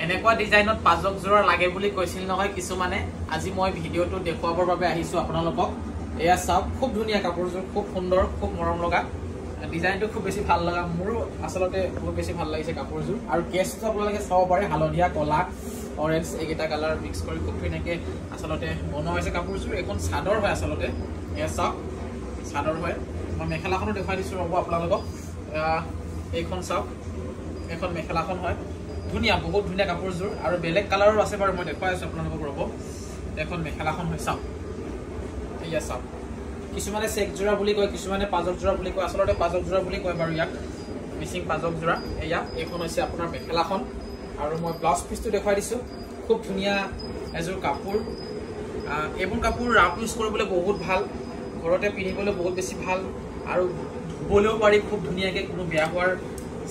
এনেকুৱা ডিজাইনত পাজক জোৰা লাগে বুলি কৈছিল নহয় কিছুমানে আজি মই ভিডিওটো দেখুৱাবৰ বাবে আহিছো আপোনালোকক এয়া চাওক খুব ধুনীয়া কাপোৰযোৰ খুব সুন্দৰ খুব মৰম লগা ডিজাইনটো খুব বেছি ভাল লগা মোৰ আসলতে বহুত বেছি ভাল লাগিছে কাপোৰযোৰ আৰু কেছটো আপোনালোকে চাব পাৰে হালধীয়া কলা অৰেঞ্জ এইকেইটা কালাৰ মিক্স কৰি খুব ধুনীয়াকৈ আসলতে বনোৱা হৈছে কাপোৰযোৰ এখন চাদৰ হয় আসলতে এয়া চাওক চাদৰ হয় মই মেখেলাখনো দেখুৱাই দিছোঁ ৰ'ব আপোনালোকক এইখন চাওক এখন মেখেলাখন হয় ধুনীয়া বহুত ধুনীয়া কাপোৰযোৰ আৰু বেলেগ কালাৰৰ আছে বাৰু মই দেখুৱাই আছোঁ আপোনালোকক ৰ'ব এখন মেখেলাখন হয় চাওক এয়া চাওক কিছুমানে চেক জোৰা বুলি কয় কিছুমানে পাজক জোৰা বুলি কয় আসলতে পাজক জোৰা বুলি কয় বাৰু ইয়াক মিচিং পাজক জোৰা এয়া এইখন হৈছে আপোনাৰ মেখেলাখন আৰু মই ব্লাউজ পিচটো দেখুৱাই দিছোঁ খুব ধুনীয়া এযোৰ কাপোৰ এইবোৰ কাপোৰ ৰাফ ইউজ কৰিবলৈ বহুত ভাল ঘৰতে পিন্ধিবলৈ বহুত বেছি ভাল আৰু ধুবলৈও পাৰি খুব ধুনীয়াকৈ কোনো বেয়া হোৱাৰ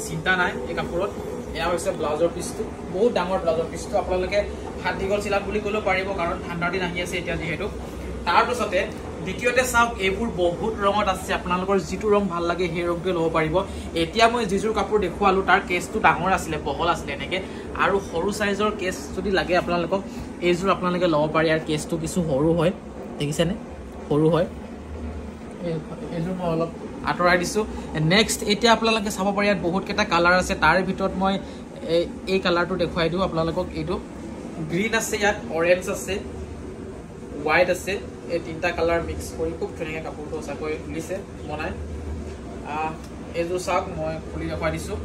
চিন্তা নাই এই কাপোৰত এয়া হৈছে ব্লাউজৰ পিচটো বহুত ডাঙৰ ব্লাউজৰ পিচটো আপোনালোকে হাত দীঘল চিলাত বুলি ক'লেও পাৰিব কাৰণ ঠাণ্ডাৰ দিন আহি আছে এতিয়া যিহেতু তাৰপিছতে দ্বিতীয়তে চাওক এইবোৰ বহুত ৰঙত আছে আপোনালোকৰ যিটো ৰং ভাল লাগে সেই ৰংটোৱে ল'ব পাৰিব এতিয়া মই যিযোৰ কাপোৰ দেখুৱালোঁ তাৰ কেছটো ডাঙৰ আছিলে বহল আছিলে এনেকৈ আৰু সৰু চাইজৰ কেছ যদি লাগে আপোনালোকক এইযোৰ আপোনালোকে ল'ব পাৰি আৰু কেছটো কিছু সৰু হয় দেখিছেনে সৰু হয় এইযোৰ মই অলপ আঁতৰাই দিছোঁ নেক্সট এতিয়া আপোনালোকে চাব পাৰে ইয়াত বহুতকেইটা কালাৰ আছে তাৰে ভিতৰত মই এই কালাৰটো দেখুৱাই দিওঁ আপোনালোকক এইটো গ্ৰীণ আছে ইয়াত অৰেঞ্জ আছে হোৱাইট আছে এই তিনিটা কালাৰ মিক্স কৰি খুব ধুনীয়াকৈ কাপোৰটো সঁচাকৈ খুলিছে বনাই এইযোৰ চাওক মই খুলি দেখুৱাই দিছোঁ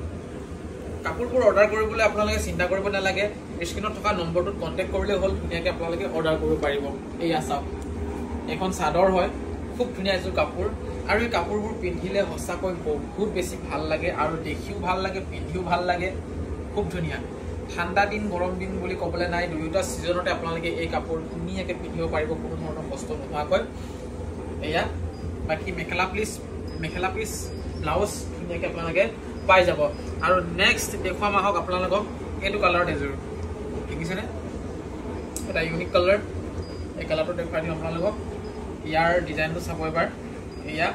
কাপোৰবোৰ অৰ্ডাৰ কৰিবলৈ আপোনালোকে চিন্তা কৰিব নালাগে স্ক্ৰীণত থকা নম্বৰটোত কণ্টেক্ট কৰিলে হ'ল ধুনীয়াকৈ আপোনালোকে অৰ্ডাৰ কৰিব পাৰিব এয়া চাওক এখন চাদৰ হয় খুব ধুনীয়া এযোৰ কাপোৰ আৰু এই কাপোৰবোৰ পিন্ধিলে সঁচাকৈ বহুত বেছি ভাল লাগে আৰু দেখিও ভাল লাগে পিন্ধিও ভাল লাগে খুব ধুনীয়া ঠাণ্ডা দিন গৰম দিন বুলি ক'বলৈ নাই দুয়োটা ছিজনতে আপোনালোকে এই কাপোৰ ধুনীয়াকৈ পিন্ধিব পাৰিব কোনো ধৰণৰ কষ্ট নোহোৱাকৈ এয়া বাকী মেখেলা পিচ ব্লাউজ ধুনীয়াকৈ আপোনালোকে পাই যাব আৰু নেক্সট দেখুৱাম আহক আপোনালোকক এইটো কালাৰত এযোৰ দেখিছেনে এটা ইউনিক কালাৰ এই কালাৰটো দেখুৱাই দিম আপোনালোকক ইয়াৰ ডিজাইনটো চাব এবাৰ এয়া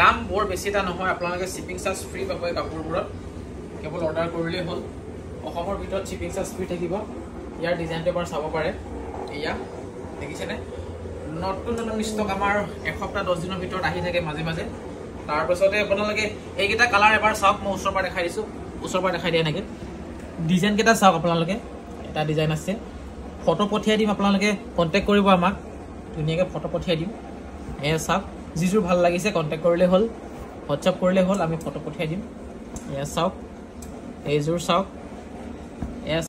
দাম বৰ বেছি এটা নহয় আপোনালোকে শ্বিপিং চাৰ্জ ফ্ৰী পাব এই কাপোৰবোৰত কেৱল অৰ্ডাৰ কৰিলেই হ'ল অসমৰ ভিতৰত শ্বিপিং চাৰ্জ ফ্ৰী থাকিব ইয়াৰ ডিজাইনটো এবাৰ চাব পাৰে এয়া দেখিছেনে নতুন ষ্টক আমাৰ এসপ্তাহ 10 দিনৰ ভিতৰত আহি থাকে মাজে মাজে তাৰপাছতে আপোনালোকে এইকেইটা কালাৰ এবাৰ চাওক মই ওচৰৰ পৰা দেখাই দিছোঁ ওচৰৰ পৰা দেখাই দিয়া এনেকৈ ডিজাইনকেইটা চাওক আপোনালোকে এটা ডিজাইন আছে ফটো পঠিয়াই দিম আপোনালোকে কণ্টেক্ট কৰিব আমাক ধুনীয়াকৈ ফটো পঠিয়াই দিম এয়া চাওক যিযোৰ ভাল লাগিছে কণ্টেক্ট কৰিলে হ'ল হোৱাটছআপ কৰিলে হ'ল আমি ফটো পঠিয়াই দিম এয়া চাওক এইযোৰ চাওক